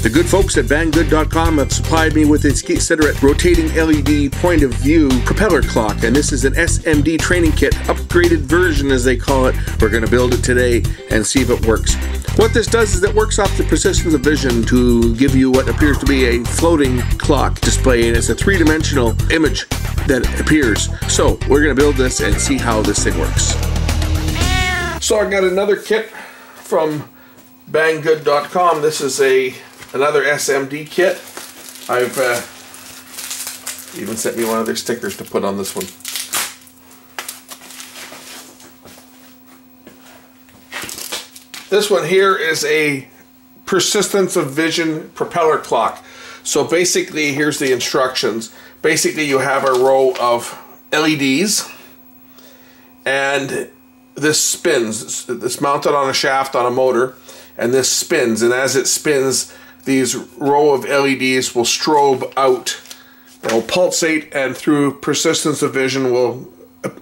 The good folks at banggood.com have supplied me with this Geekcreit rotating LED point of view propeller clock, and this is an SMD training kit, upgraded version as they call it. We're going to build it today and see if it works. What this does is it works off the persistence of vision to give you what appears to be a floating clock display, and it's a three-dimensional image that appears. So we're going to build this and see how this thing works. So I got another kit from banggood.com. This is another SMD kit. I've even sent me one of their stickers to put on this one. This one here is a persistence of vision propeller clock. So basically, here's the instructions. Basically, you have a row of LEDs, and this spins. It's mounted on a shaft on a motor, and this spins. And as it spins, these row of LEDs will strobe out. They'll pulsate, and through persistence of vision will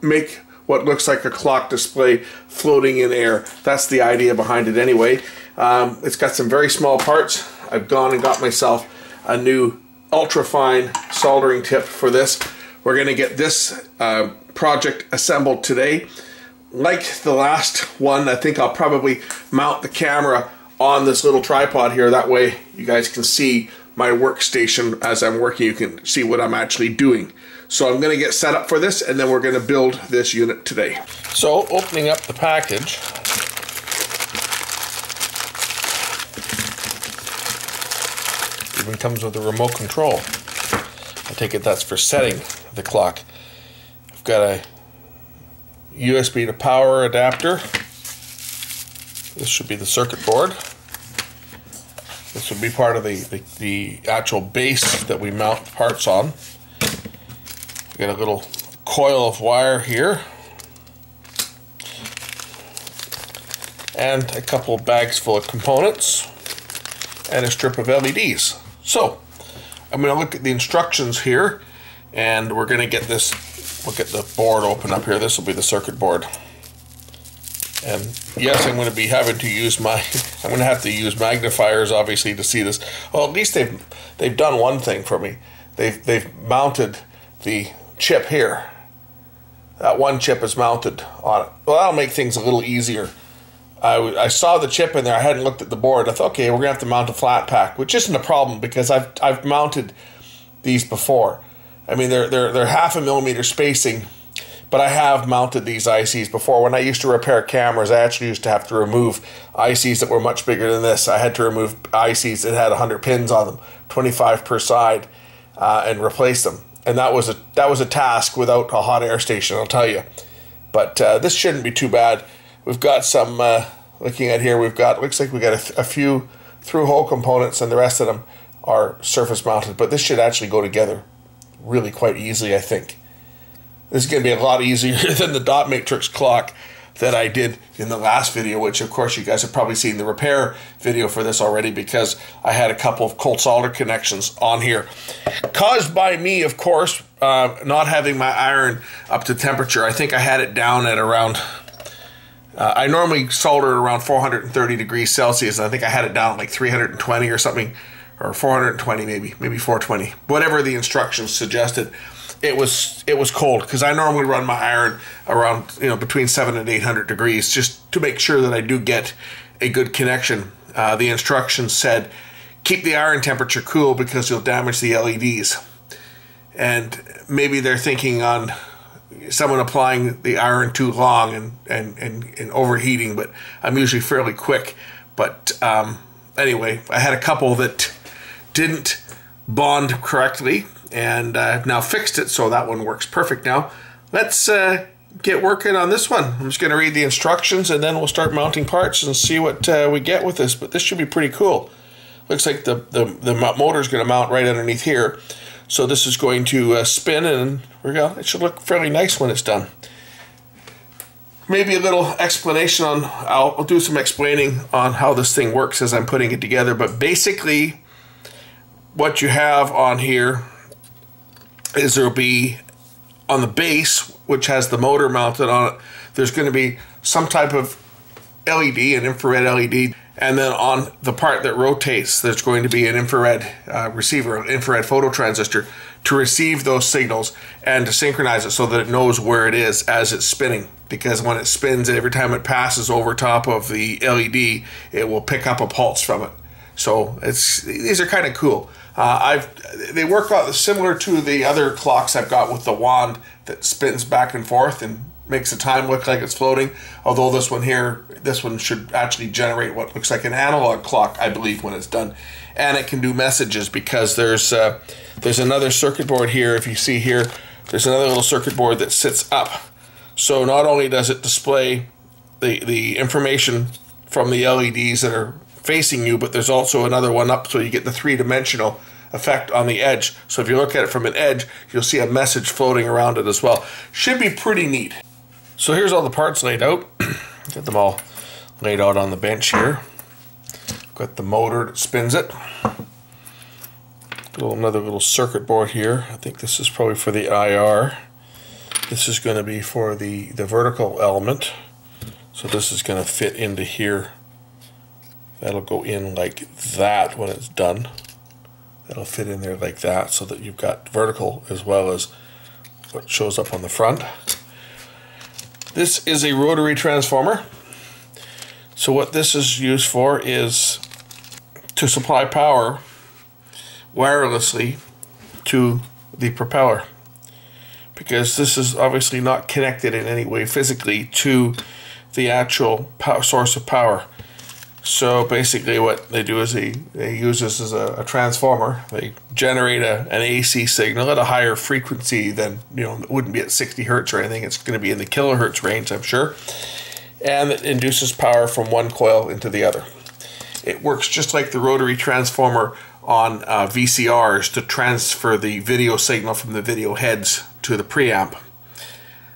make what looks like a clock display floating in air. That's the idea behind it anyway. It's got some very small parts. I've gone and got myself a new ultra-fine soldering tip for this. We're going to get this project assembled today. Like the last one, I think I'll probably mount the camera on this little tripod here. That way you guys can see my workstation as I'm working. You can see what I'm actually doing. So I'm going to get set up for this, and then we're going to build this unit today. So opening up the package, even comes with a remote control. I take it that's for setting the clock. I've got a USB to power adapter. This should be the circuit board. This would be part of the actual base that we mount parts on. Got a little coil of wire here, and a couple of bags full of components, and a strip of LEDs. So I'm going to look at the instructions here, and we're going to get this. We'll get the board open up here. This will be the circuit board. And yes, I'm going to be having to use I'm going to have to use magnifiers, obviously, to see this. Well, at least they've done one thing for me. They've mounted the chip here. That one chip is mounted on it. Well, that'll make things a little easier. I saw the chip in there. I hadn't looked at the board. I thought, okay, we're gonna have to mount a flat pack, which isn't a problem because I've mounted these before. I mean, they're 0.5 millimeter spacing, but I have mounted these ICs before. When I used to repair cameras, I actually used to have to remove ICs that were much bigger than this. I had to remove ICs that had 100 pins on them, 25 per side, and replace them. And that was a task without a hot air station, I'll tell you. But this shouldn't be too bad. We've got some, looking at here, looks like we got a few through-hole components, and the rest of them are surface mounted. But this should actually go together really quite easily, I think. This is going to be a lot easier than the dot matrix clock that I did in the last video, which of course you guys have probably seen the repair video for this already, because I had a couple of cold solder connections on here. Caused by me, of course, not having my iron up to temperature. I think I had it down at around, I normally solder around 430 degrees Celsius, and I think I had it down at like 320 or something, or 420 maybe 420, whatever the instructions suggested. It was cold, because I normally run my iron around, between 700 and 800 degrees, just to make sure that I do get a good connection. The instructions said keep the iron temperature cool because you'll damage the LEDs. And maybe they're thinking on someone applying the iron too long and overheating, but I'm usually fairly quick. But anyway, I had a couple that didn't bond correctly, and I've now fixed it, so that one works perfect now. Let's get working on this one. I'm just going to read the instructions, and then we'll start mounting parts and see what we get with this. But this should be pretty cool. Looks like the motor is going to mount right underneath here. So this is going to spin, and here we go. It should look fairly nice when it's done. Maybe a little explanation on, I'll do some explaining on how this thing works as I'm putting it together. But basically, what you have on here is there'll be on the base, which has the motor mounted on it, there's going to be some type of LED, an infrared LED, And then on the part that rotates, there's going to be an infrared receiver, an infrared photo transistor, to receive those signals and to synchronize it so that it knows where it is as it's spinning. Because when it spins, every time it passes over top of the LED, it will pick up a pulse from it. So these are kind of cool. They work out similar to the other clocks I've got with the wand that spins back and forth and makes the time look like it's floating. Although this one should actually generate what looks like an analog clock, I believe, when it's done. And it can do messages because there's another circuit board here. If you see here, there's another little circuit board that sits up. So not only does it display the information from the LEDs that are facing you, but there's also another one up, so you get the three-dimensional effect on the edge. So if you look at it from an edge, you'll see a message floating around it as well. Should be pretty neat. So here's all the parts laid out. Get them all laid out on the bench here. Got the motor that spins it. Another little circuit board here. I think this is probably for the IR. This is going to be for the vertical element. So this is going to fit into here. That'll go in like that when it's done. That'll fit in there like that so that you've got vertical as well as what shows up on the front. This is a rotary transformer. So what this is used for is to supply power wirelessly to the propeller, because this is obviously not connected in any way physically to the actual source of power. So basically what they do is they use this as a transformer. They generate an AC signal at a higher frequency than, it wouldn't be at 60 hertz or anything. It's going to be in the kilohertz range, I'm sure. And it induces power from one coil into the other. It works just like the rotary transformer on VCRs to transfer the video signal from the video heads to the preamp.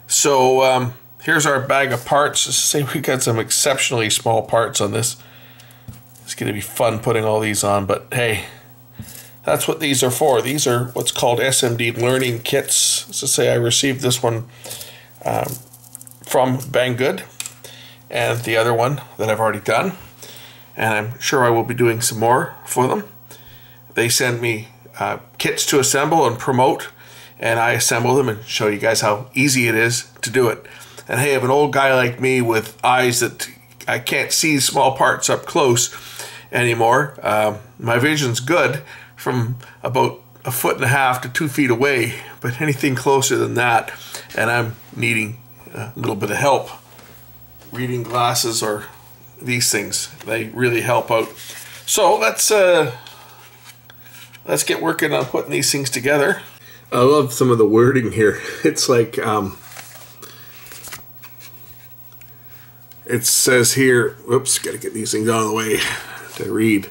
So here's our bag of parts. Let's say we got some exceptionally small parts on this. It's going to be fun putting all these on, but hey, that's what these are for. These are what's called SMD learning kits. So say I received this one from Banggood, and the other one that I've already done, and I'm sure I will be doing some more for them. They send me kits to assemble and promote, and I assemble them and show you guys how easy it is to do it. And hey, if an old guy like me with eyes that I can't see small parts up close anymore, my vision's good from about 1.5 to 2 feet away, but anything closer than that, and I'm needing a little bit of help. Reading glasses or these things, they really help out. So let's get working on putting these things together. I love some of the wording here. It's like it says here, whoops, gotta get these things out of the way to read.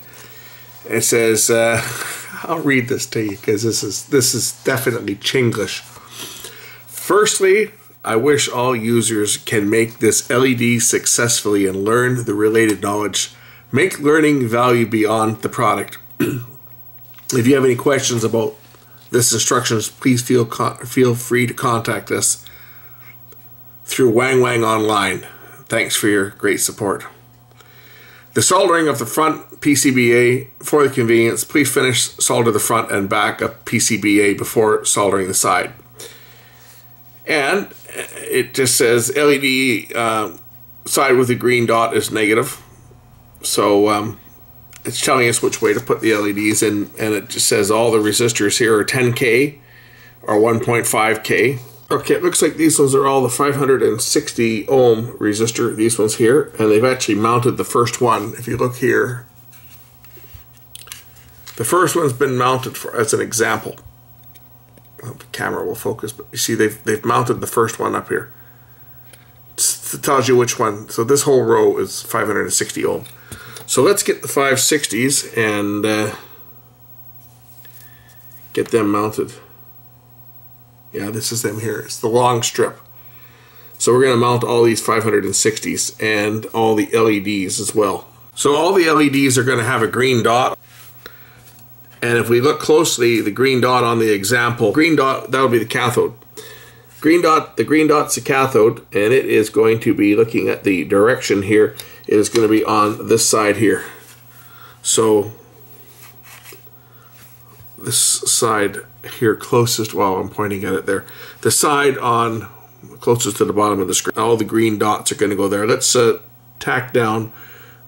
It says, I'll read this to you because this is definitely Chinglish. Firstly, I wish all users can make this LED successfully and learn the related knowledge. Make learning value beyond the product. If you have any questions about this instructions, please feel free to contact us through Wang Wang Online. Thanks for your great support. The soldering of the front PCBA, for the convenience, please finish solder the front and back of PCBA before soldering the side. And it just says LED side with the green dot is negative. So it's telling us which way to put the LEDs in, and it just says all the resistors here are 10K or 1.5K. Okay, it looks like these ones are all the 560 ohm resistor, these ones here, and they've actually mounted the first one. If you look here, the first one's been mounted as an example. I hope the camera will focus, but you see they've mounted the first one up here. It tells you which one. So this whole row is 560 ohm. So let's get the 560s and get them mounted. Yeah, this is them here. It's the long strip. So we're going to mount all these 560s and all the LEDs as well. So all the LEDs are going to have a green dot. And if we look closely, the green dot on the example, green dot, that'll be the cathode. Green dot, the green dot's the cathode, and it is going to be looking at the direction here. is going to be on this side here. So this side here closest, well, I'm pointing at it there, the side on closest to the bottom of the screen, all the green dots are going to go there. Let's tack down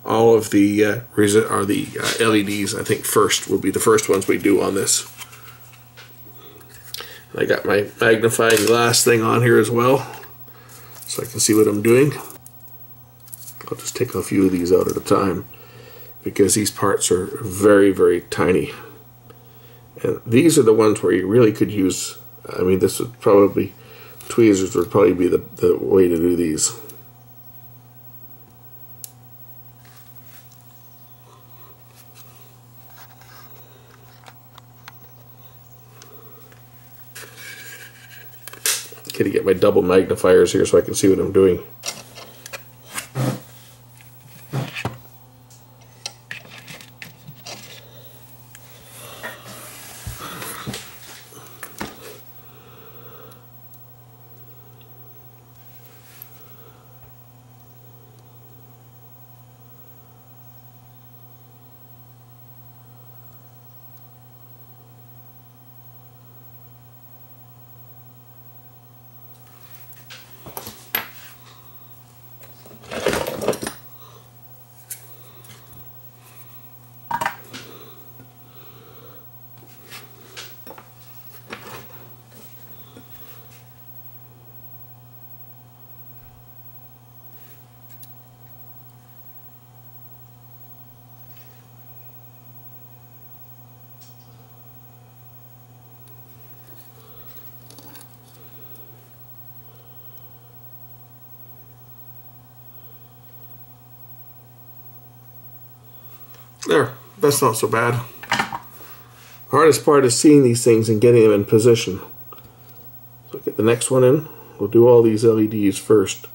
all of the LEDs. I think first will be the first ones we do on this. I got my magnifying glass thing on here as well, so I can see what I'm doing. I'll just take a few of these out at a time because these parts are very, very tiny. And these are the ones where you really could use, I mean, this would probably, tweezers would probably be the way to do these. Gotta get my double magnifiers here so I can see what I'm doing. There, that's not so bad. The hardest part is seeing these things and getting them in position. So get the next one in. We'll do all these LEDs first.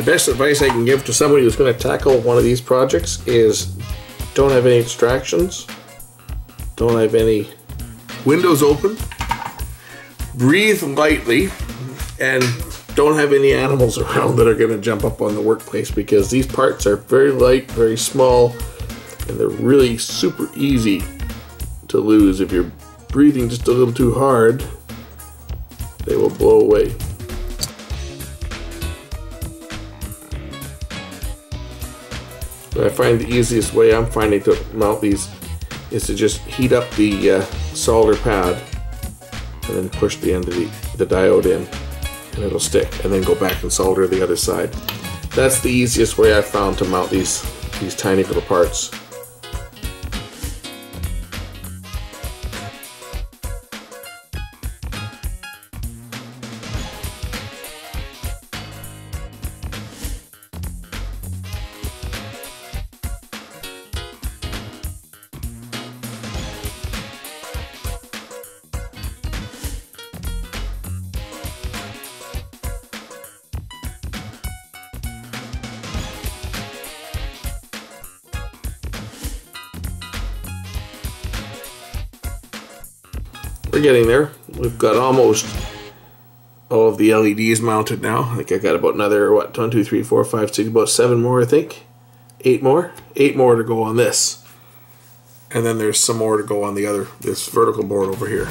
best advice I can give to somebody who's going to tackle one of these projects is don't have any distractions, don't have any windows open, breathe lightly, and don't have any animals around that are going to jump up on the workplace, because these parts are very light, very small, and they're really super easy to lose. If you're breathing just a little too hard, they will blow away. I find the easiest way I'm finding to mount these is to just heat up the solder pad and then push the end of the diode in, and it'll stick, and then go back and solder the other side. That's the easiest way I've found to mount these tiny little parts. We're getting there. We've got almost all of the LEDs mounted now. I think I got about another, what, 1, 2, 3, 4, 5, 6, about 7 more, I think. 8 more? 8 more to go on this. And then there's some more to go on the other, this vertical board over here.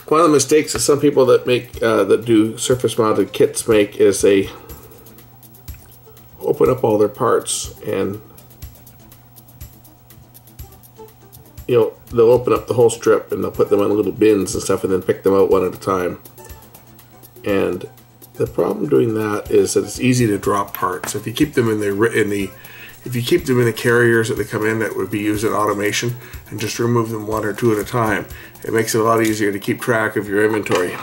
One of the mistakes that some people that make that do surface mounted kits make is they open up all their parts, and they'll open up the whole strip and they'll put them in little bins and stuff and then pick them out one at a time. And the problem doing that is that it's easy to drop parts. If you keep them in the carriers that they come in that would be used in automation, and just remove them 1 or 2 at a time, it makes it a lot easier to keep track of your inventory.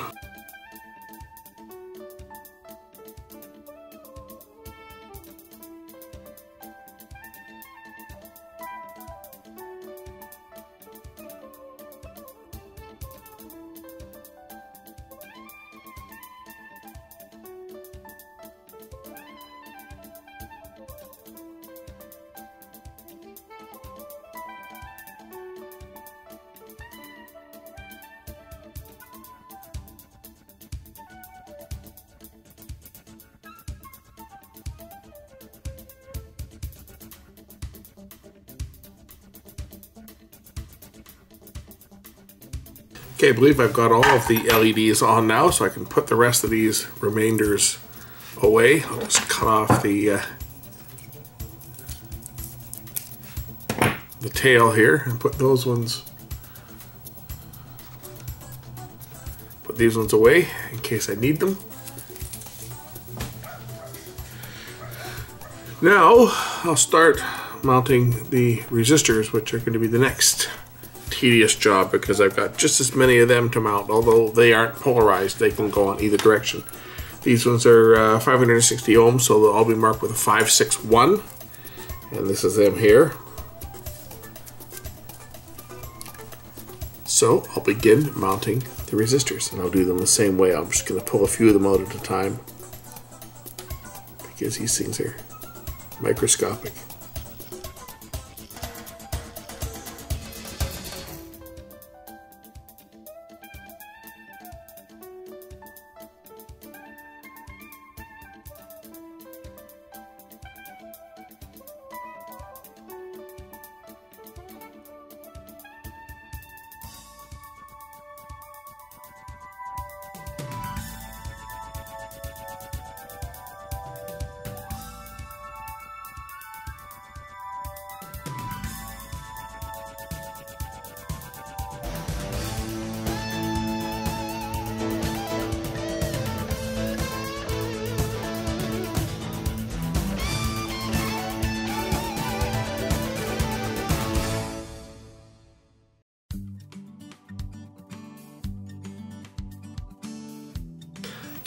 Okay, I believe I've got all of the LEDs on now, so I can put the rest of these remainders away. I'll just cut off the tail here and put those ones put these ones away in case I need them. Now I'll start mounting the resistors, which are going to be the next tedious job because I've got just as many of them to mount. Although they aren't polarized, they can go on either direction. These ones are 560 ohms, so they'll all be marked with a 561, and this is them here. So I'll begin mounting the resistors, and I'll do them the same way. I'm just going to pull a few of them out at a time because these things are microscopic.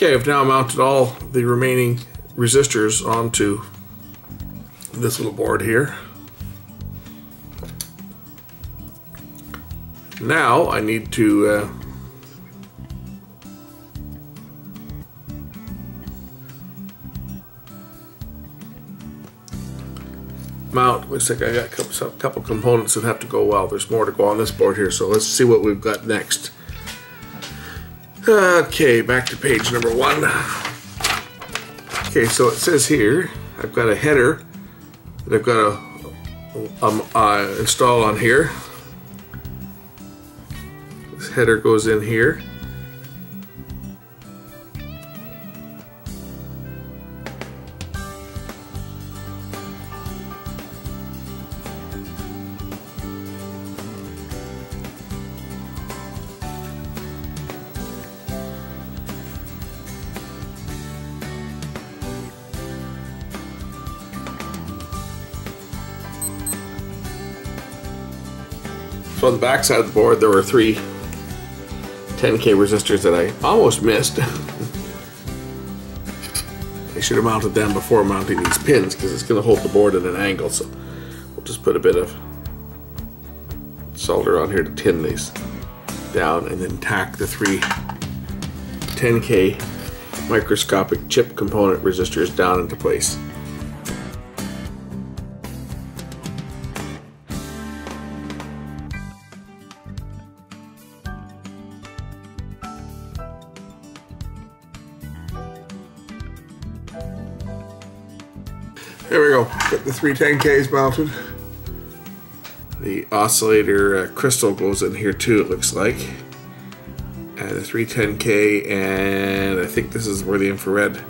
Okay, I've now mounted all the remaining resistors onto this little board here. Now I need to mount. Looks like I got a couple components that have to go well. There's more to go on this board here, so let's see what we've got next. Okay, back to page number 1. Okay, so it says here I've got a header that I've got to install on here. This header goes in here. So on the back side of the board there were 3 10K resistors that I almost missed. I should have mounted them before mounting these pins because it's going to hold the board at an angle, so we'll just put a bit of solder on here to tin these down and then tack the 3 10K microscopic chip component resistors down into place. There we go, got the 3 10Ks mounted. The oscillator crystal goes in here too, it looks like. And the 3 10K, and I think this is where the infrared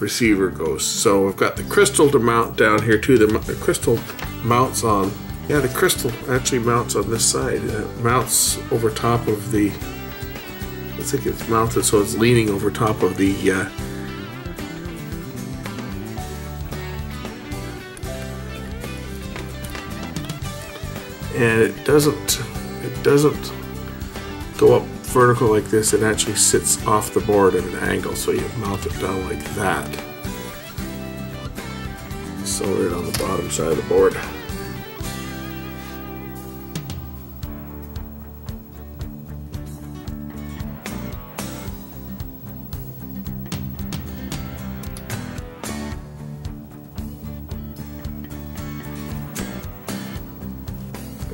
receiver goes. So we've got the crystal to mount down here too. The crystal mounts on, yeah, the crystal actually mounts on this side. It mounts over top of the, I think it's mounted so it's leaning over top of the and it doesn't go up vertical like this. It actually sits off the board at an angle, so you mount it down like that. Solder it on the bottom side of the board.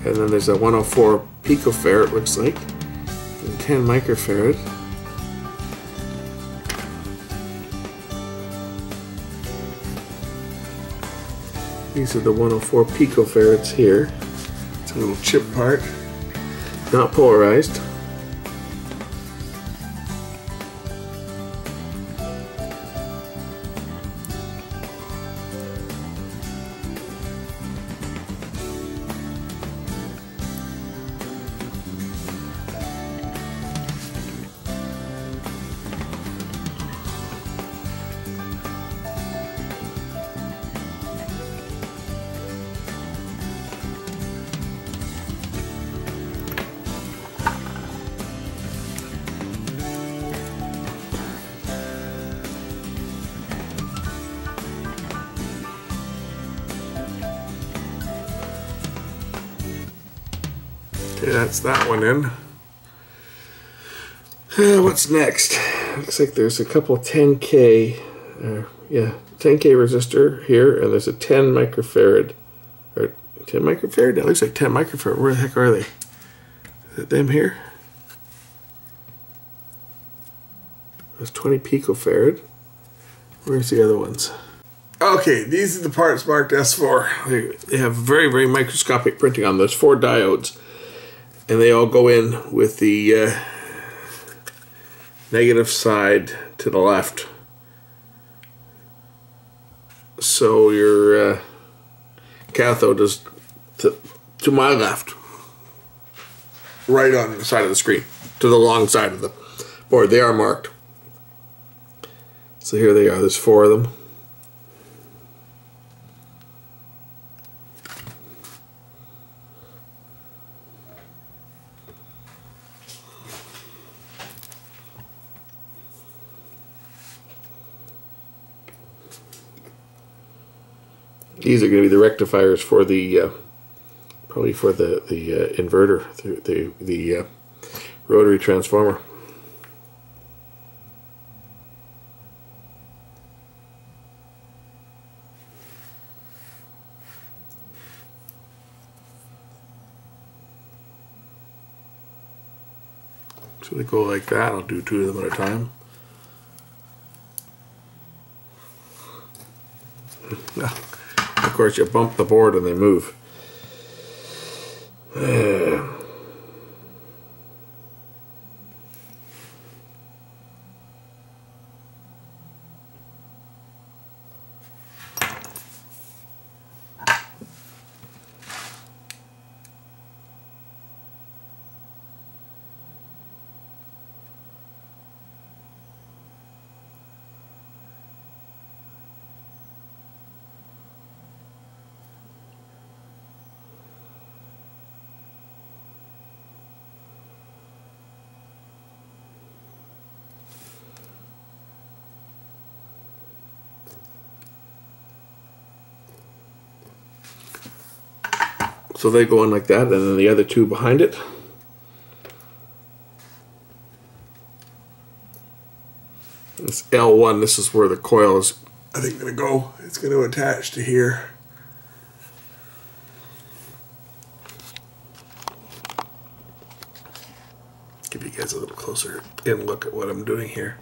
And then there's a 104 picofarad, it looks like, and 10 microfarad. These are the 104 picofarads here. It's a little chip part, not polarized. Okay, that's that one in. What's next? Looks like there's a couple 10K, 10K resistor here, and there's a 10 microfarad, or 10 microfarad? That looks like 10 microfarad. Where the heck are they? Is it them here? There's 20 picofarad. Where's the other ones? Okay, these are the parts marked S4. They have very, very microscopic printing on them. There's 4 diodes, and they all go in with the negative side to the left. So your cathode is to my left, right on the side of the screen, to the long side of the board. They are marked. So here they are. There's 4 of them. These are going to be the rectifiers for the probably for the inverter, the rotary transformer. So they go like that. I'll do 2 of them at a time. Of course, you bump the board and they move. So they go in like that, and then the other 2 behind it. This L1, this is where the coil is, I think, going to go. It's going to attach to here. Give you guys a little closer in look at what I'm doing here.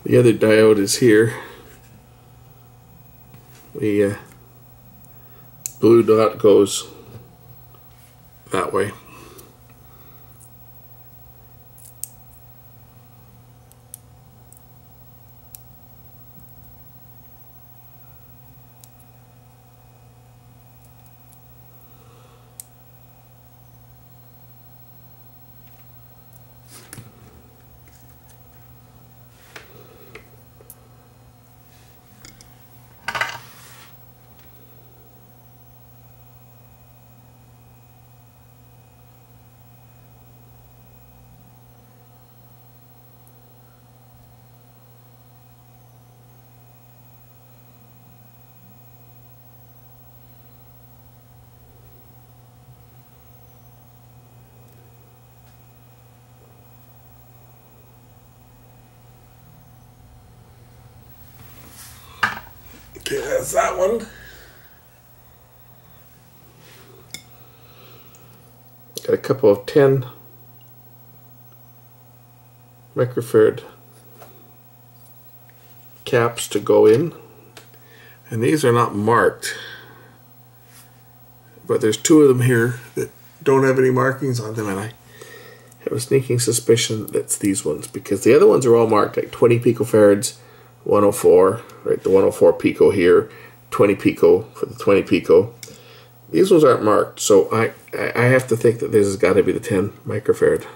The other diode is here. The blue dot goes that way. That's that one. Got a couple of 10 microfarad caps to go in, and these are not marked, but there's 2 of them here that don't have any markings on them, and I have a sneaking suspicion that's these ones, because the other ones are all marked, like 20 picofarads, 104, right, the 104 pico here, 20 pico for the 20 pico. These ones aren't marked, so I have to think that this has got to be the 10 microfarad.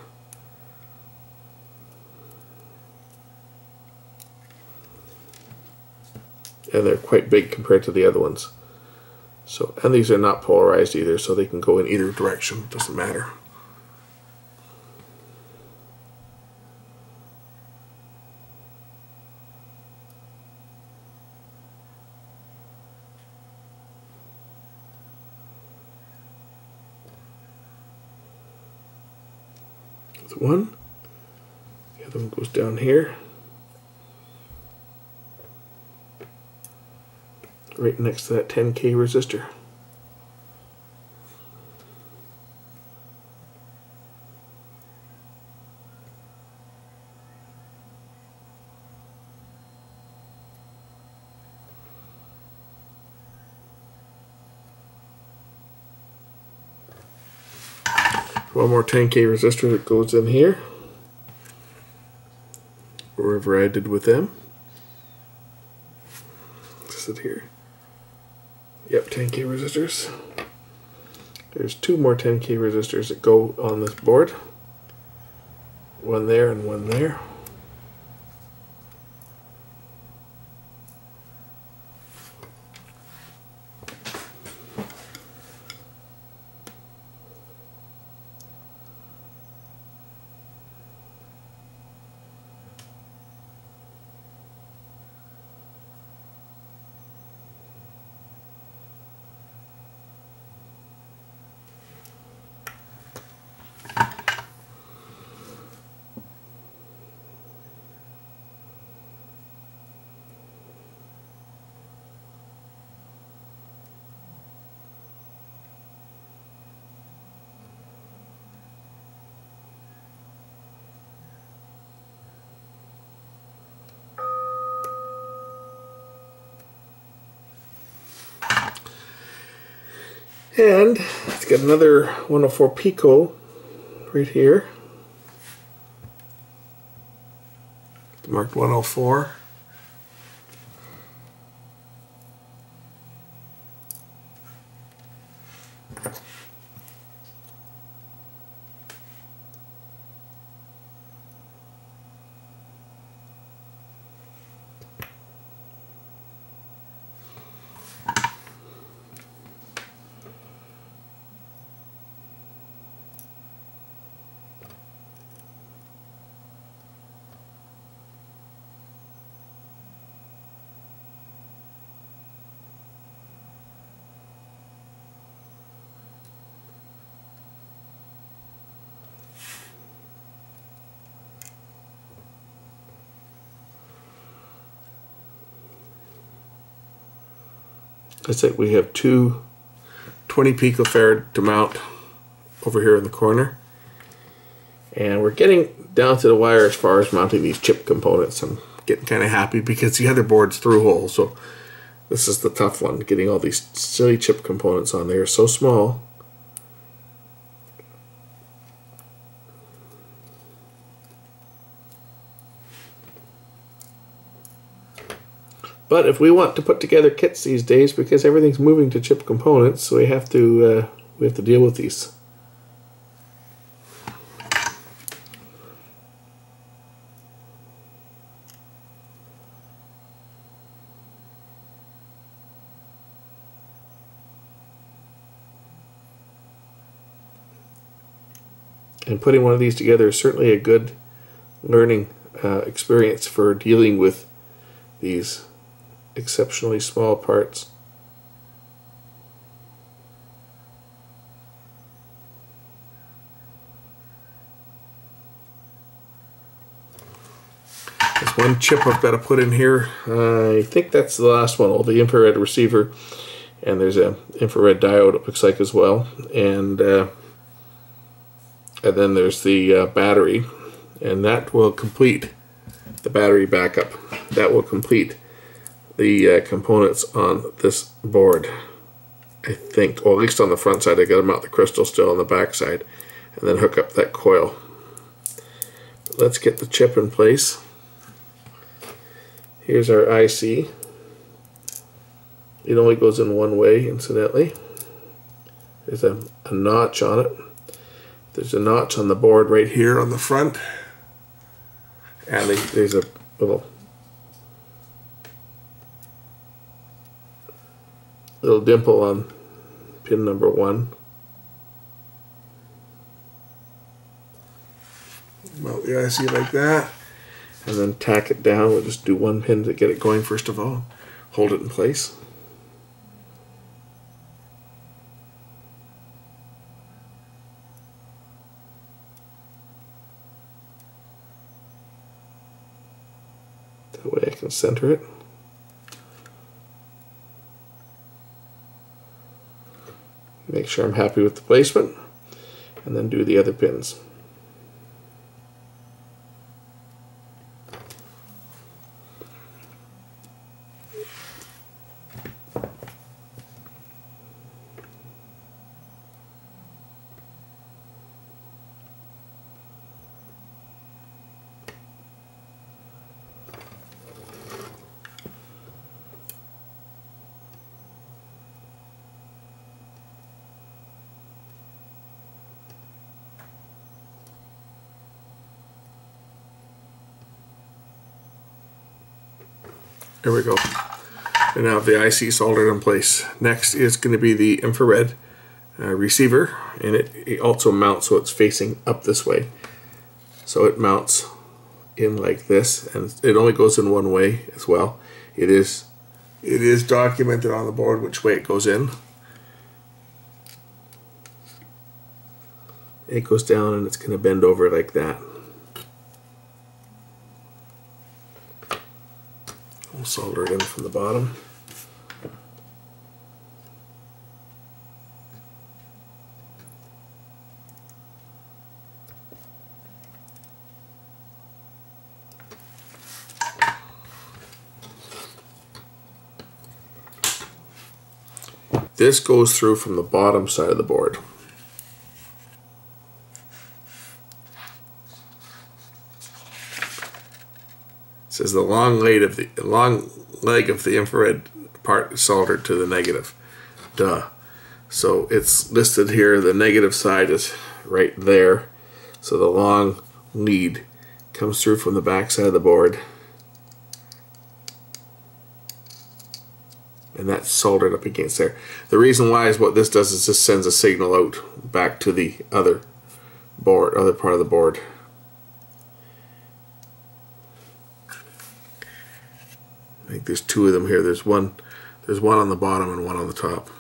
And they're quite big compared to the other ones. So, and these are not polarized either, so they can go in either direction, it doesn't matter. That's one. The other one goes down here. Right next to that 10K resistor. One more 10K resistor that goes in here, wherever I did with them. Is it here? Yep, 10K resistors. There's 2 more 10K resistors that go on this board. One there and one there. And it's got another 104 pico right here. Marked 104. That's it. We have 2 20 picofarad to mount over here in the corner. And we're getting down to the wire as far as mounting these chip components. I'm getting kind of happy because the other board's through hole. So this is the tough one, getting all these silly chip components on there. So small. But if we want to put together kits these days, because everything's moving to chip components, so we have to deal with these. And putting one of these together is certainly a good learning experience for dealing with these exceptionally small parts. This one chip I've got to put in here. I think that's the last one, the infrared receiver. And there's an infrared diode, it looks like, as well. And then there's the battery. And that will complete the battery backup. That will complete the components on this board, I think. Or at least on the front side. I got to mount the crystal still on the back side. And then hook up that coil. But let's get the chip in place. Here's our IC. It only goes in one way, incidentally. There's a notch on it. There's a notch on the board right here on the front. And there's a little dimple on pin number 1. Mount the IC like that. And then tack it down. We'll just do one pin to get it going first of all. Hold it in place. That way I can center it. Make sure I'm happy with the placement, and then do the other pins. There we go. And now the IC soldered in place. Next is going to be the infrared receiver, and it also mounts so it's facing up this way. So it mounts in like this, and it only goes in one way as well. It is documented on the board which way it goes in. It goes down and it's going to bend over like that. We'll solder it in from the bottom. This goes through from the bottom side of the board. It says the long leg of the infrared part is soldered to the negative. Duh. So it's listed here, the negative side is right there. So the long lead comes through from the back side of the board. And that's soldered up against there. The reason why is what this does is this sends a signal out back to the other part of the board. I think there's two of them here. There's one on the bottom and one on the top.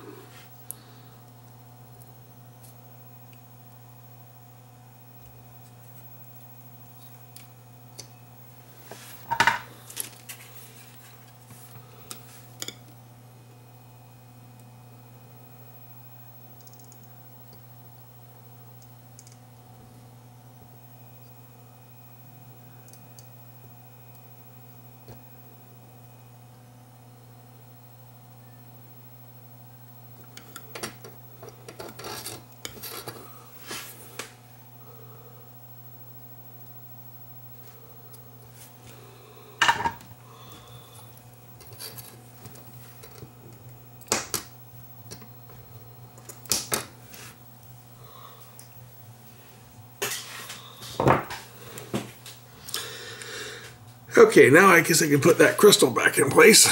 Okay, now I guess I can put that crystal back in place.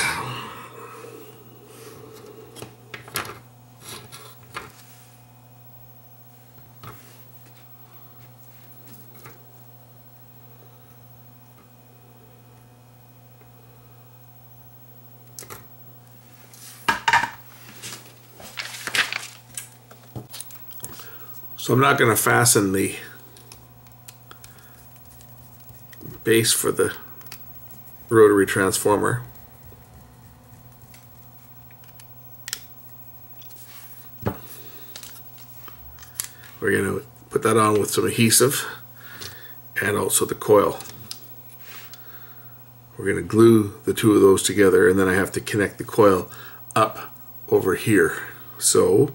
So I'm not going to fasten the base for the rotary transformer. We're going to put that on with some adhesive and also the coil. We're going to glue the two of those together, and then I have to connect the coil up over here. So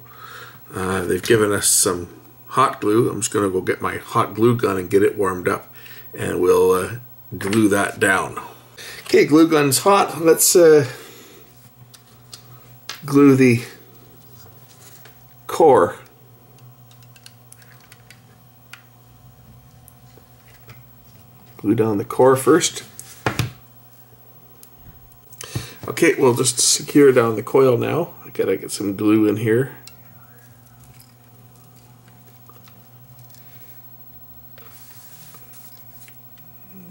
they've given us some hot glue. I'm just going to go get my hot glue gun and get it warmed up, and we'll glue that down. Okay, glue gun's hot. Let's glue the core. Glue down the core first. Okay, we'll just secure down the coil now. I gotta get some glue in here.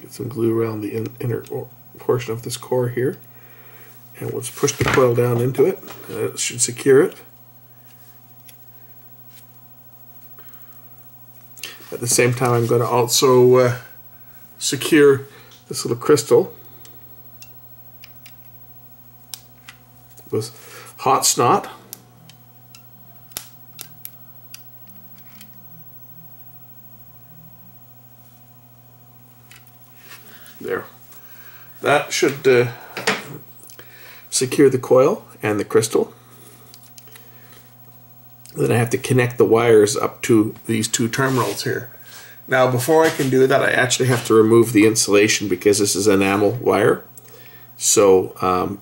Get some glue around the inner portion of this core here. And we'll just push the coil down into it. It should secure it. At the same time, I'm going to also secure this little crystal with hot snot. There. That should secure the coil and the crystal. Then I have to connect the wires up to these two terminals here. Now before I can do that, I actually have to remove the insulation because this is enamel wire. So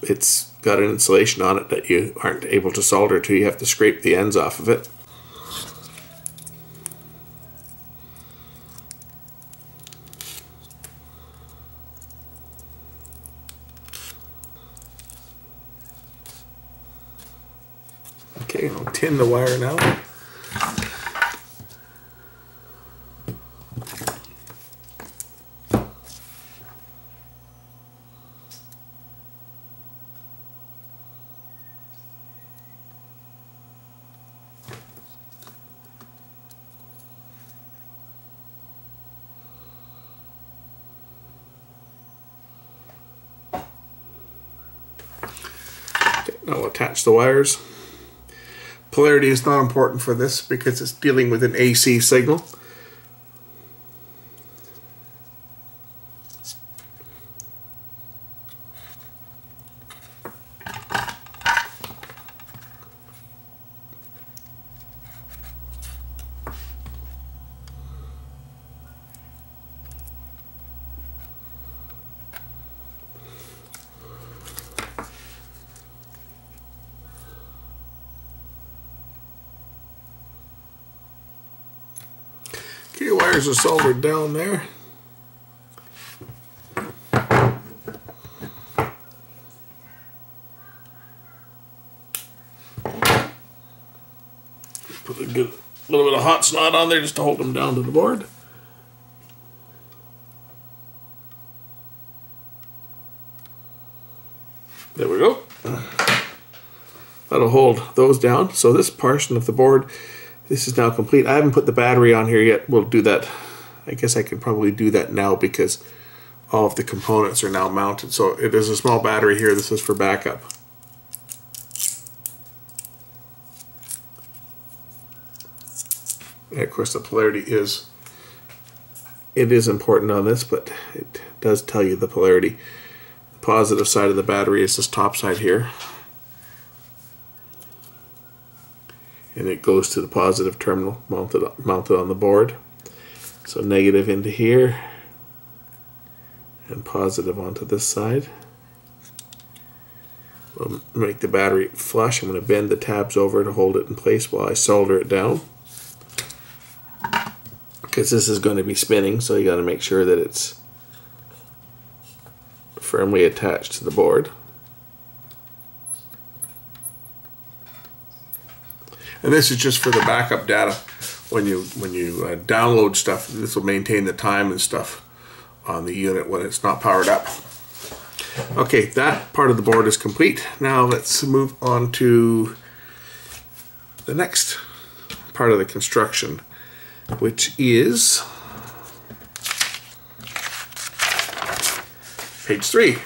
it's got an insulation on it that you aren't able to solder to. You have to scrape the ends off of it. Okay, I'll tin the wire now. Now we'll attach the wires. Polarity is not important for this because it's dealing with an AC signal. Okay, wires are soldered down there. Put a little bit of hot snot on there just to hold them down to the board. There we go. That'll hold those down. So this portion of the board, this is now complete. I haven't put the battery on here yet. We'll do that. I guess I could probably do that now because all of the components are now mounted. So it is a small battery here. This is for backup. And of course the polarity is important on this, but it does tell you the polarity. The positive side of the battery is this top side here. And it goes to the positive terminal mounted on the board. So negative into here and positive onto this side. We'll make the battery flush. I'm going to bend the tabs over to hold it in place while I solder it down, because this is going to be spinning, so you got to make sure that it's firmly attached to the board. And this is just for the backup data. When you download stuff, this will maintain the time and stuff on the unit when it's not powered up. Okay, that part of the board is complete. Now let's move on to the next part of the construction, which is page 3,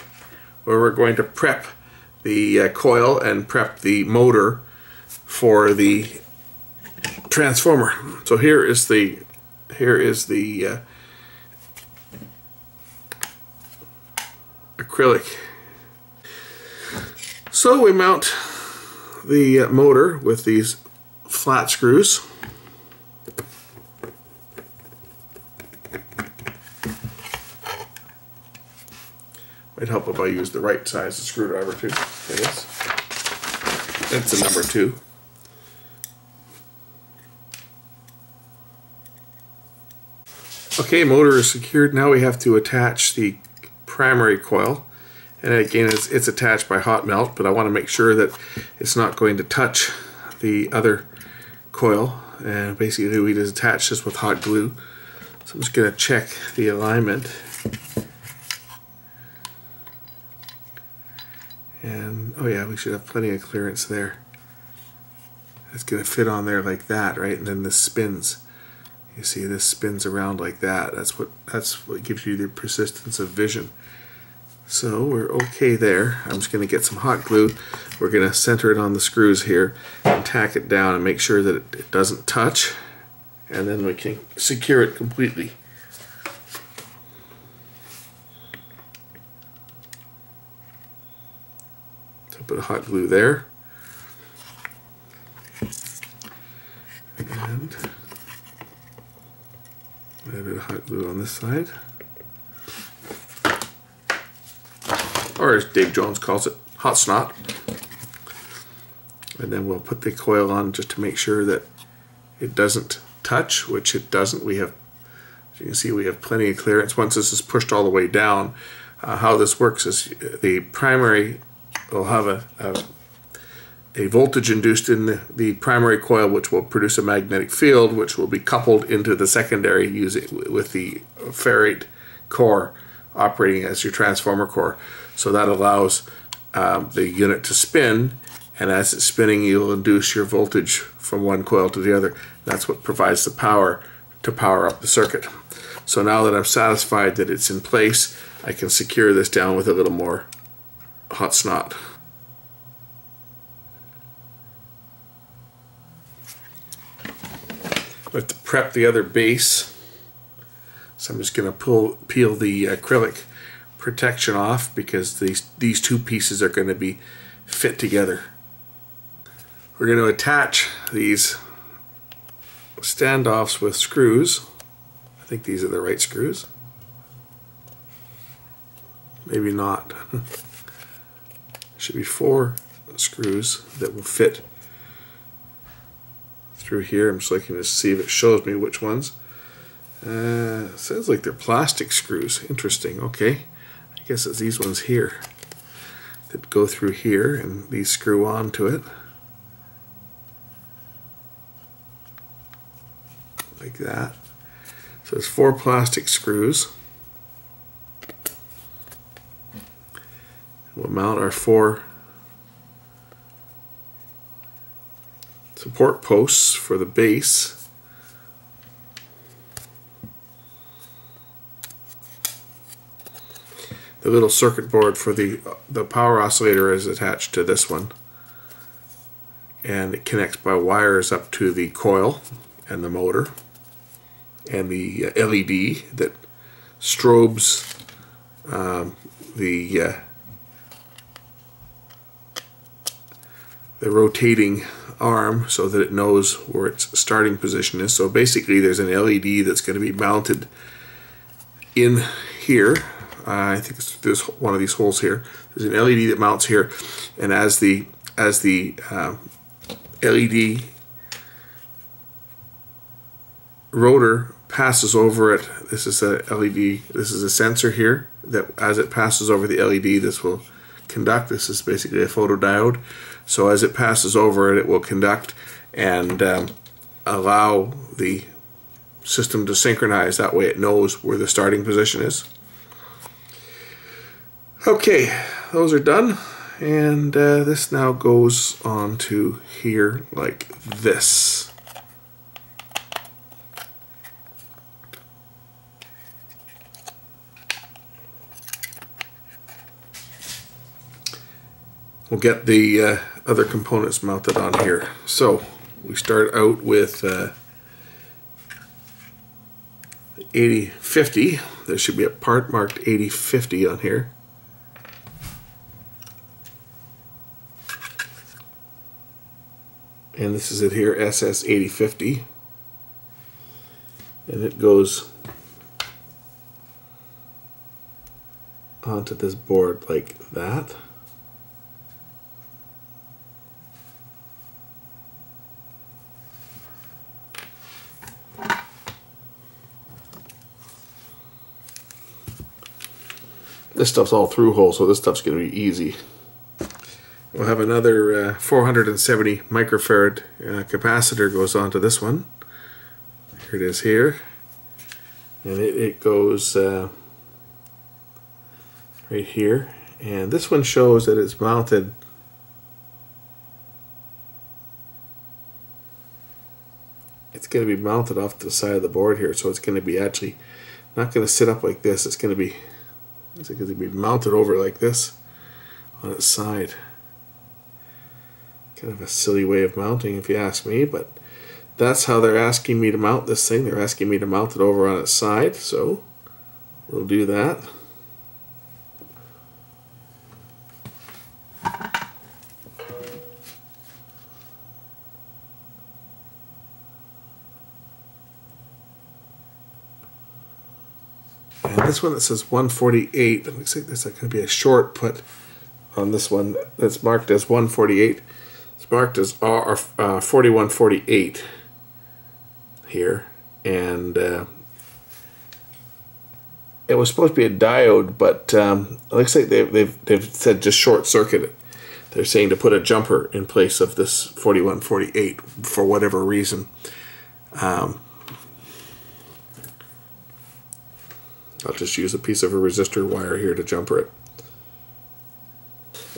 where we're going to prep the coil and prep the motor for the transformer. So here is the acrylic. So we mount the motor with these flat screws. Might help if I use the right size of screwdriver too, I guess. That's a number 2. Okay, motor is secured. Now we have to attach the primary coil. And again, it's attached by hot melt, but I want to make sure that it's not going to touch the other coil. And basically we just attach this with hot glue. So I'm just going to check the alignment. And oh yeah, we should have plenty of clearance there. It's going to fit on there like that, right? And then this spins. You see, this spins around like that. That's what gives you the persistence of vision. So we're okay there. I'm just going to get some hot glue. We're going to center it on the screws here and tack it down and make sure that it doesn't touch, and then we can secure it completely. So put hot glue there. And a bit of hot glue on this side. Or as Dave Jones calls it, hot snot. And then we'll put the coil on just to make sure that it doesn't touch, which it doesn't. We have, as you can see, we have plenty of clearance. Once this is pushed all the way down, how this works is the primary will have a voltage induced in the primary coil, which will produce a magnetic field, which will be coupled into the secondary using with the ferrite core operating as your transformer core. So that allows the unit to spin, and as it's spinning you'll induce your voltage from one coil to the other. That's what provides the power to power up the circuit. So now that I'm satisfied that it's in place, I can secure this down with a little more hot snot. I have to prep the other base, so I'm just going to peel the acrylic protection off because these two pieces are going to be fit together. We're going to attach these standoffs with screws. I think these are the right screws. Maybe not. Should be 4 screws that will fit through here. I'm just looking to see if it shows me which ones. It sounds like they're plastic screws. Interesting. Okay, I guess it's these ones here that go through here, and these screw onto it like that. So there's 4 plastic screws. We'll mount our 4 support posts for the base. The little circuit board for the power oscillator is attached to this one, and it connects by wires up to the coil and the motor and the LED that strobes the rotating arm so that it knows where its starting position is. So basically there's an LED that's going to be mounted in here. I think there's one of these holes here. There's an LED that mounts here, and as the LED rotor passes over it, this is a LED, this is a sensor here that as it passes over the LED, this will conduct. This is basically a photodiode. So as it passes over it, it will conduct and allow the system to synchronize. That way it knows where the starting position is. Okay, those are done, and this now goes on to here like this. we'll get the other components mounted on here. So we start out with 8050. There should be a part marked 8050 on here. And this is it here, SS8050. And it goes onto this board like that. This stuff's all through hole, so this stuff's going to be easy. We'll have another 470 microfarad capacitor goes onto this one. Here it is here. And it goes right here. And this one shows that it's mounted going to be mounted off to the side of the board here, so it's going to be actually not going to sit up like this. It's going to be mounted over like this on its side. Kind of a silly way of mounting, if you ask me, but that's how they're asking me to mount this thing. They're asking me to mount it over on its side, so we'll do that. And this one that says 148, it looks like there's going to be a short put on this one that's marked as 148. It's marked as 4148 here, and it was supposed to be a diode, but it looks like they've said just short circuit it. They're saying to put a jumper in place of this 4148 for whatever reason. I'll just use a piece of a resistor wire here to jumper it.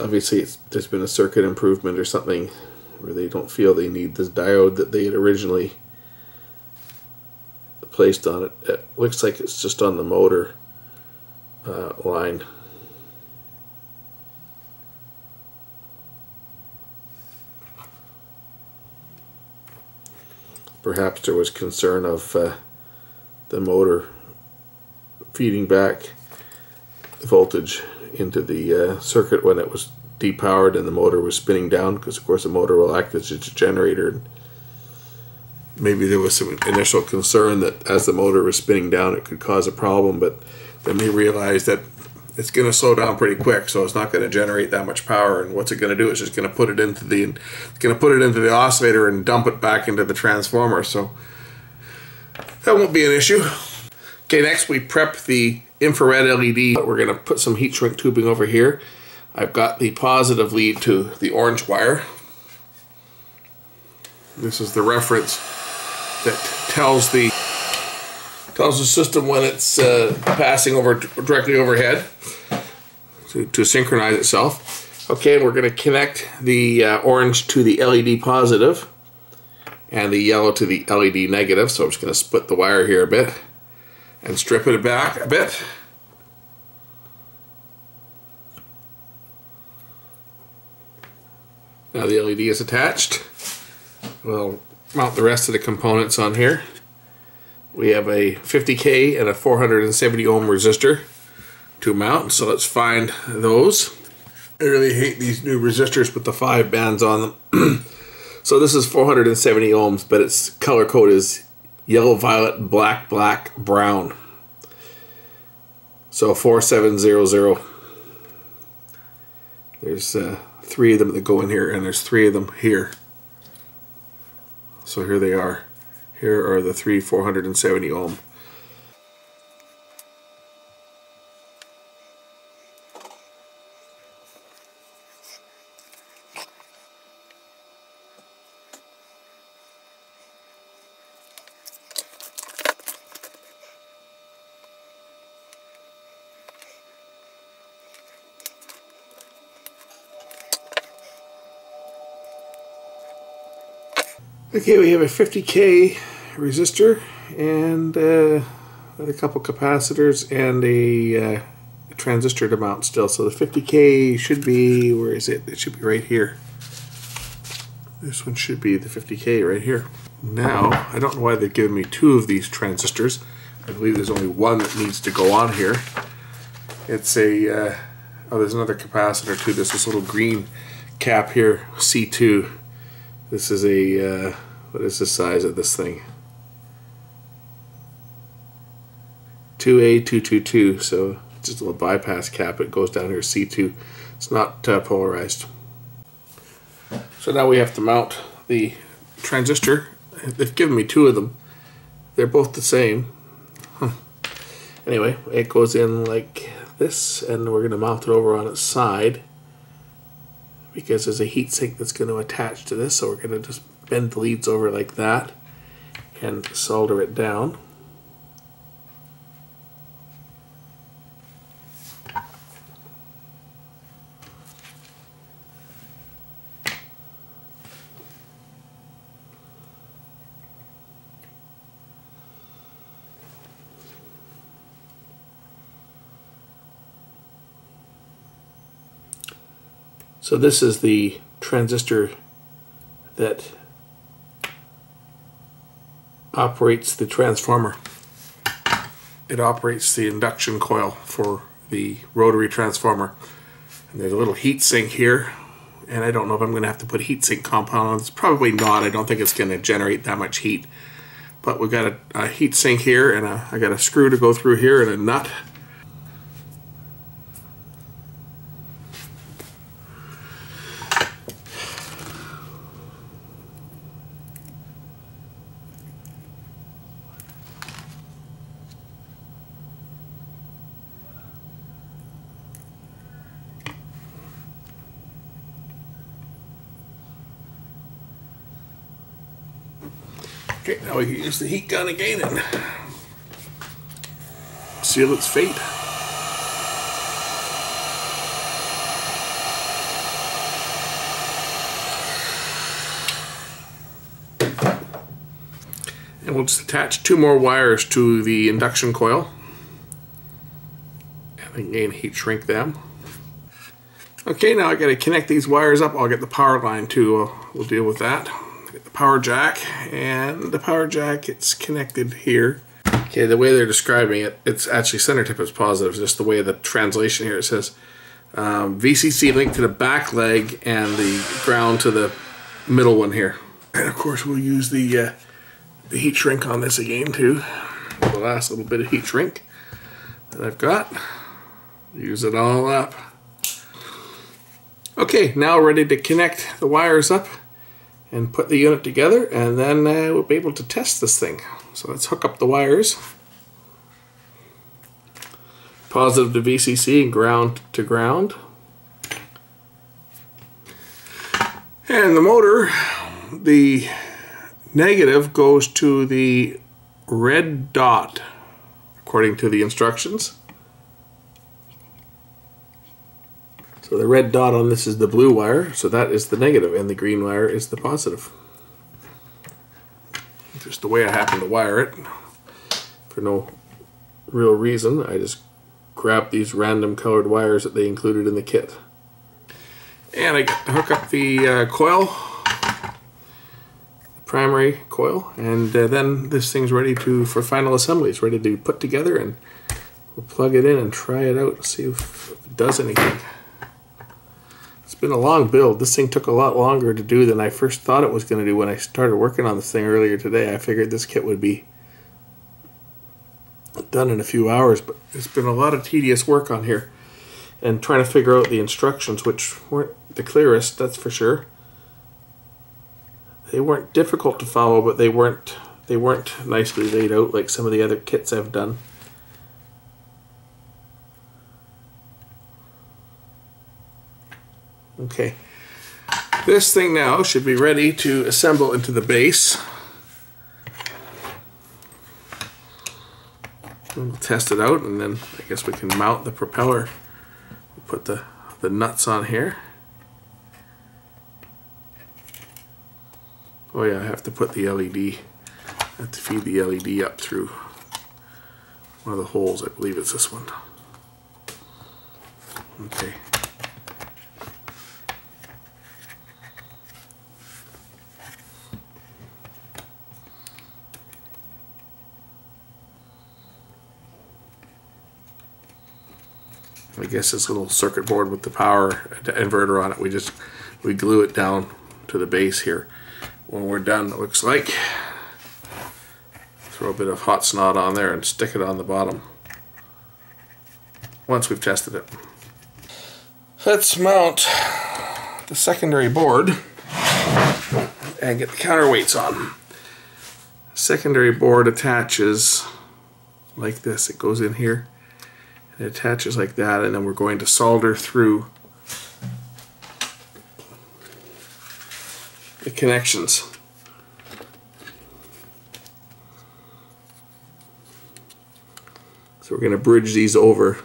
Obviously there's been a circuit improvement or something where they don't feel they need this diode that they had originally placed on it. It looks like it's just on the motor line. Perhaps there was concern of the motor feeding back voltage into the circuit when it was depowered and the motor was spinning down, because of course the motor will act as a generator. Maybe there was some initial concern that as the motor was spinning down it could cause a problem, but then they realized that it's going to slow down pretty quick, so it's not going to generate that much power, and what's it going to do? It's just going to put it into the oscillator and dump it back into the transformer, so that won't be an issue. Okay, next we prep the infrared LED. We're going to put some heat shrink tubing over here. I've got the positive lead to the orange wire. This is the reference that tells the system when it's passing over directly overhead to synchronize itself. Okay, we're going to connect the orange to the LED positive and the yellow to the LED negative. So I'm just going to split the wire here a bit and strip it back a bit. Now the LED is attached. We'll mount the rest of the components on here. We have a 50K and a 470 ohm resistor to mount, so let's find those. I really hate these new resistors with the 5 bands on them. So this is 470 ohms, but its color code is yellow, violet, black, black, brown. So 4700. There's 3 of them that go in here, and there's 3 of them here. So here they are. Here are the 3 470 ohm. Okay, we have a 50K resistor and a couple capacitors and a transistor to mount still. So the 50K should be, where is it? It should be right here. This one should be the 50K right here. Now, I don't know why they've given me two of these transistors. I believe there's only one that needs to go on here. It's a, oh, there's another capacitor too. There's this little green cap here, C2. This is a, what is the size of this thing? 2A222, so just a little bypass cap. It goes down here, C2. It's not polarized. So now we have to mount the transistor. They've given me two of them. They're both the same. Anyway, it goes in like this, and we're going to mount it over on its side because there's a heat sink that's going to attach to this, so we're going to just bend the leads over like that and solder it down. So this is the transistor that operates the transformer. It operates the induction coil for the rotary transformer. And there's a little heat sink here, and I don't know if I'm going to have to put heat sink compound on. It's probably not. I don't think it's going to generate that much heat. But we've got a heat sink here, and I got a screw to go through here and a nut. Okay, now we can use the heat gun again and seal its fate. And we'll just attach two more wires to the induction coil and again heat shrink them. Okay, now I got to connect these wires up. I'll get the power line too. We'll deal with that. Get the power jack, and the power jack, it's connected here. Okay, the way they're describing it, it's actually center tip is positive. Just the way the translation here, it says VCC linked to the back leg and the ground to the middle one here. And of course we'll use the heat shrink on this again too. The last little bit of heat shrink that I've got. Use it all up. Okay, now ready to connect the wires up and put the unit together, and then we'll be able to test this thing. So let's hook up the wires. Positive to VCC and ground to ground. And the motor, the negative goes to the red dot, according to the instructions. So the red dot on this is the blue wire, so that is the negative, and the green wire is the positive. Just the way I happen to wire it, for no real reason. I just grabbed these random colored wires that they included in the kit. And I got to hook up the coil, the primary coil, and then this thing's ready for final assembly. It's ready to be put together, and we'll plug it in and try it out and see if it does anything. It's been a long build. This thing took a lot longer to do than I first thought it was going to do when I started working on this thing earlier today. I figured this kit would be done in a few hours, but it's been a lot of tedious work on here and trying to figure out the instructions, which weren't the clearest, that's for sure. They weren't difficult to follow, but they weren't nicely laid out like some of the other kits I've done. Okay, this thing now should be ready to assemble into the base. We'll test it out, and then I guess we can mount the propeller. We'll put the nuts on here. Oh yeah, I have to put the LED. I have to feed the LED up through one of the holes. I believe it's this one. Okay. I guess this little circuit board with the power inverter on it, we glue it down to the base here. When we're done, it looks like, throw a bit of hot snot on there and stick it on the bottom once we've tested it. Let's mount the secondary board and get the counterweights on. Secondary board attaches like this. It goes in here. It attaches like that, and then we're going to solder through the connections. So we're going to bridge these over.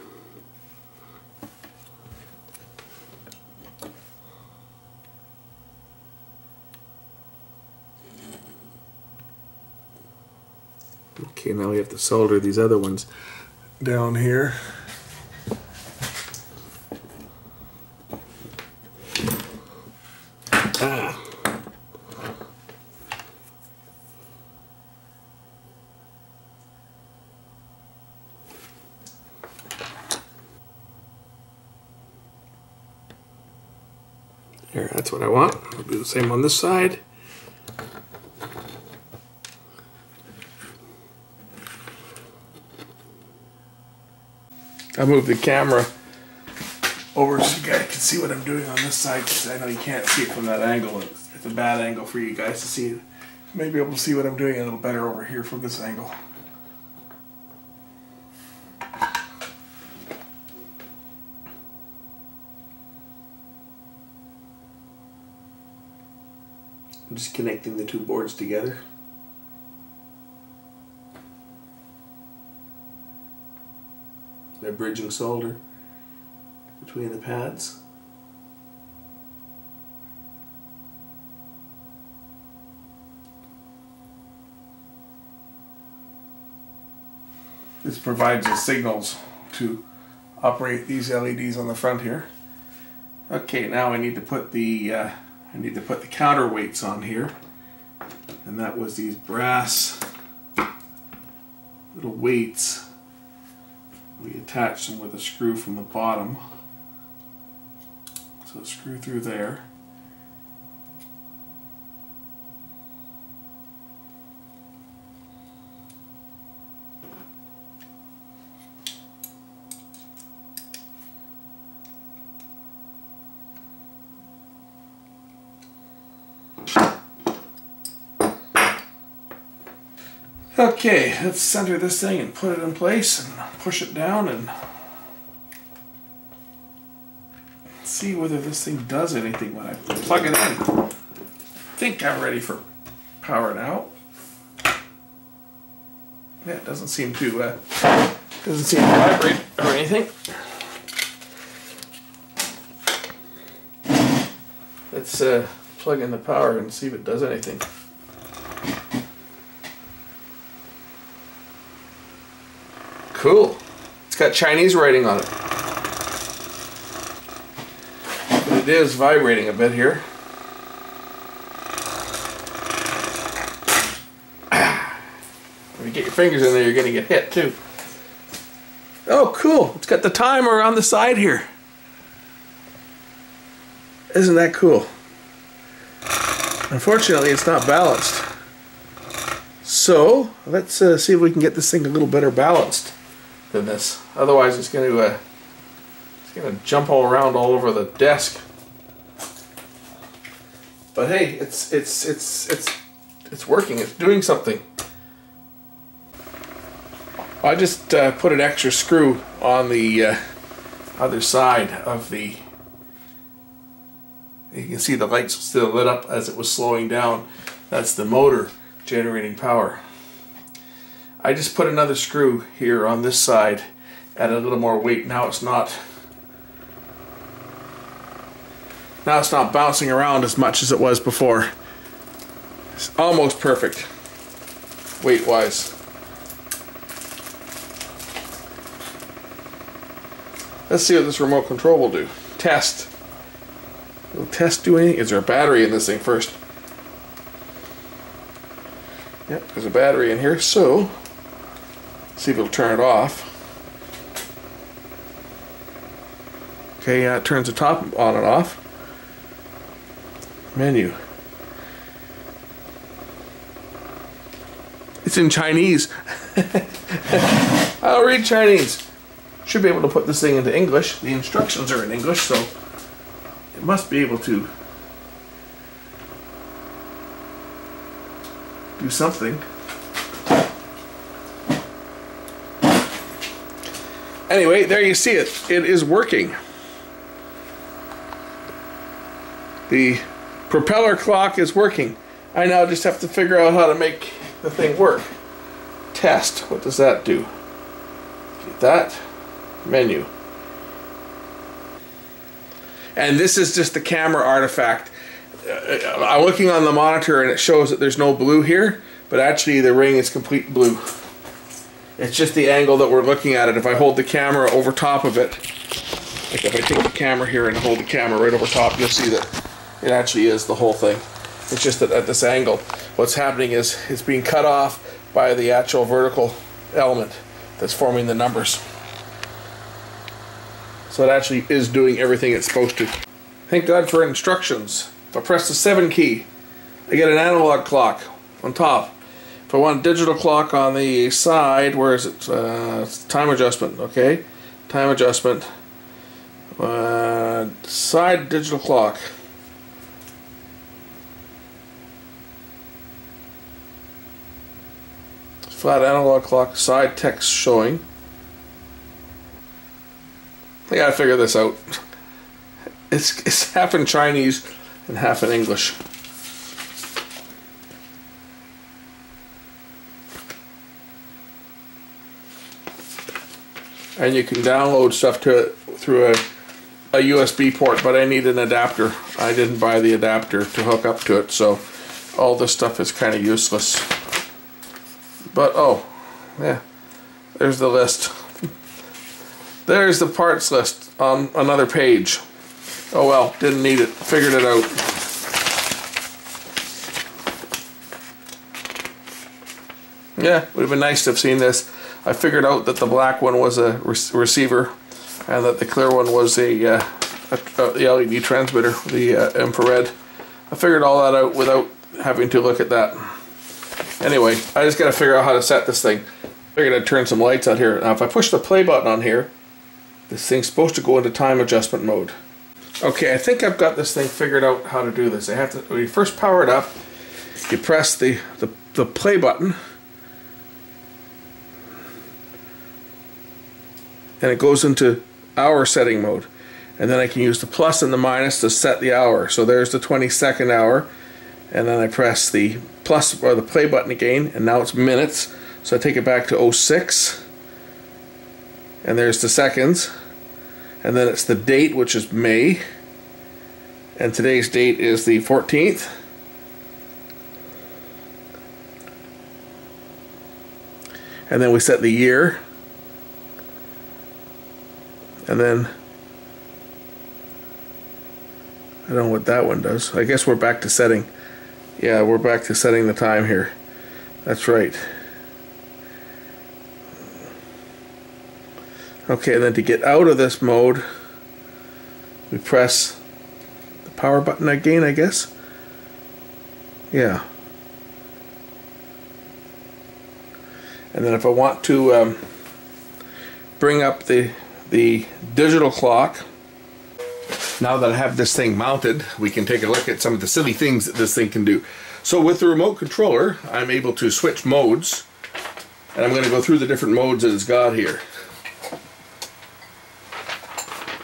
Okay, now we have to solder these other ones down here. There, that's what I want. I'll do the same on this side. I'll move the camera over so you guys can see what I'm doing on this side, because I know you can't see it from that angle. It's a bad angle for you guys to see. Maybe able to see what I'm doing a little better over here from this angle. I'm just connecting the two boards together. By bridging solder between the pads. This provides the signals to operate these LEDs on the front here. Okay, now I need to put the counterweights on here, and that was these brass little weights. We attach them with a screw from the bottom, so screw through there. Okay, let's center this thing and put it in place and push it down and see whether this thing does anything when I plug it in. I think I'm ready for power now. Yeah, it doesn't seem to vibrate or anything. Let's plug in the power and see if it does anything. Cool. It's got Chinese writing on it. But it is vibrating a bit here. When you get your fingers in there, you're going to get hit too. Oh, cool. It's got the timer on the side here. Isn't that cool? Unfortunately, it's not balanced. So, let's see if we can get this thing a little better balanced than this. Otherwise, it's going to jump all around all over the desk. But hey, it's working. It's doing something. I just put an extra screw on the other side of the. You can see the lights still lit up as it was slowing down. That's the motor generating power. I just put another screw here on this side, add a little more weight. Now it's not bouncing around as much as it was before. It's almost perfect weight wise. Let's see what this remote control will do. Test. Will test do anything? Is there a battery in this thing first? Yep, there's a battery in here, so let's see if it'll turn it off. Okay, it turns the top on and off. Menu. It's in Chinese. I don't read Chinese. Should be able to put this thing into English. The instructions are in English, so it must be able to do something. Anyway, there you see it. It is working. The propeller clock is working. I now just have to figure out how to make the thing work. Test. What does that do? Get that. Menu. And this is just the camera artifact. I'm looking on the monitor and it shows that there's no blue here, but actually the ring is complete blue. It's just the angle that we're looking at it. If I hold the camera over top of it, like if I take the camera here and hold the camera right over top, you'll see that it actually is the whole thing. It's just that at this angle, what's happening is it's being cut off by the actual vertical element that's forming the numbers. So it actually is doing everything it's supposed to. Thank God for instructions. If I press the 7 key, I get an analog clock on top. If I want a digital clock on the side, where is it? It's time adjustment, okay? Time adjustment. Side digital clock. Flat analog clock, side text showing. I gotta figure this out. It's half in Chinese and half in English. And you can download stuff to it through a USB port, but I need an adapter. I didn't buy the adapter to hook up to it, so all this stuff is kind of useless. But oh, yeah, there's the list. There's the parts list on another page. Oh well, didn't need it. Figured it out. Yeah, would have been nice to have seen this. I figured out that the black one was a receiver and that the clear one was the LED transmitter, the infrared. I figured all that out without having to look at that. Anyway, I just got to figure out how to set this thing. Figured I'd turn some lights out here. Now if I push the play button on here, this thing's supposed to go into time adjustment mode. Okay, I think I've got this thing figured out how to do this. I have to, when you first power it up, you press the play button, and it goes into hour setting mode. And then I can use the plus and the minus to set the hour. So there's the 22nd hour, and then I press the plus or the play button again, and now it's minutes. So I take it back to 06, and there's the seconds, and then it's the date, which is May, and today's date is the 14th. And then we set the year, and then I don't know what that one does. I guess we're back to setting. Yeah, we're back to setting the time here. That's right. Okay, and then to get out of this mode, we press the power button again, I guess. Yeah. And then if I want to bring up the digital clock, now that I have this thing mounted, we can take a look at some of the silly things that this thing can do. So with the remote controller, I'm able to switch modes, and I'm going to go through the different modes that it's got here.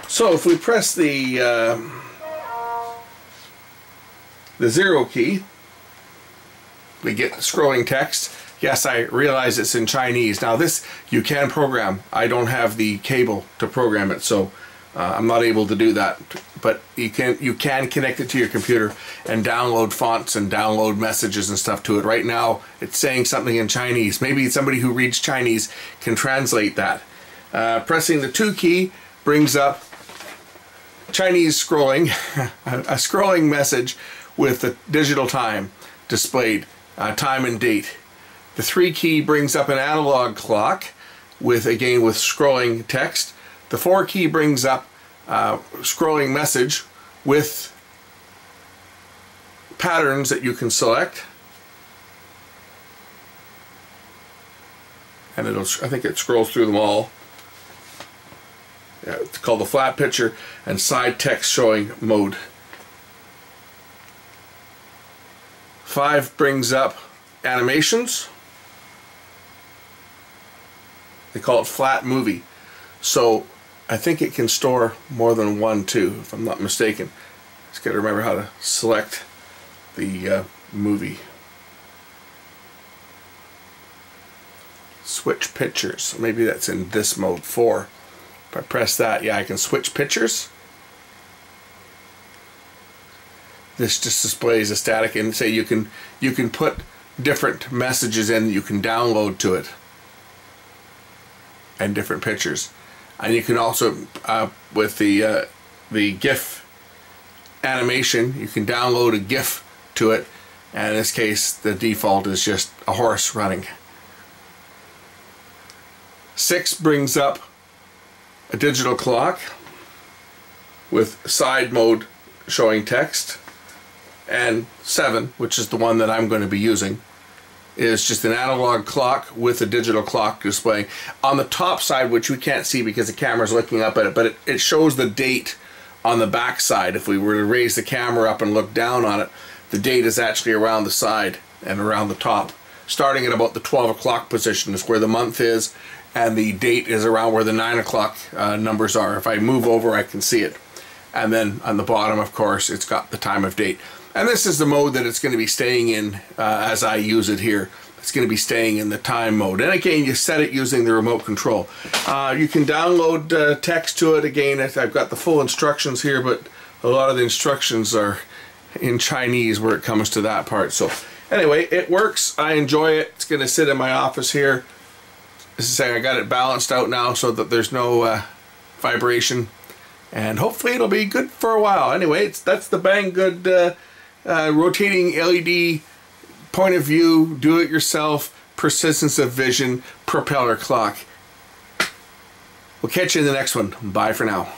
So if we press the 0 key, we get scrolling text. Yes, I realize it's in Chinese. Now this you can program. I don't have the cable to program it, so I'm not able to do that. But you can connect it to your computer and download fonts and download messages and stuff to it. Right now it's saying something in Chinese. Maybe somebody who reads Chinese can translate that. Pressing the 2 key brings up Chinese scrolling, a scrolling message with the digital time displayed, time and date. The 3 key brings up an analog clock with, again, with scrolling text. The 4 key brings up scrolling message with patterns that you can select. And I think it scrolls through them all. Yeah, it's called the flat picture and side text showing mode. 5 brings up animations. They call it flat movie. So I think it can store more than one too, if I'm not mistaken. Just got to remember how to select the movie. Switch pictures. Maybe that's in this mode 4. If I press that, yeah, I can switch pictures. This just displays a static, and say you can put different messages in that you can download to it, and different pictures. And you can also with the GIF animation, you can download a GIF to it, and in this case the default is just a horse running. 6 brings up a digital clock with side mode showing text, and 7, which is the one that I'm going to be using, is just an analog clock with a digital clock display. On the top side, which we can't see because the camera's looking up at it, but it shows the date on the back side. If we were to raise the camera up and look down on it, the date is actually around the side and around the top. Starting at about the 12 o'clock position is where the month is, and the date is around where the 9 o'clock numbers are. If I move over, I can see it. And then on the bottom, of course, it's got the time of date. And this is the mode that it's going to be staying in as I use it here. It's going to be staying in the time mode. And again, you set it using the remote control. You can download text to it. Again, I've got the full instructions here, but a lot of the instructions are in Chinese where it comes to that part. So anyway, it works. I enjoy it. It's going to sit in my office here. This is saying I got it balanced out now so that there's no vibration. And hopefully it'll be good for a while. Anyway, that's the Banggood rotating LED point of view, do-it-yourself, persistence of vision, propeller clock. We'll catch you in the next one. Bye for now.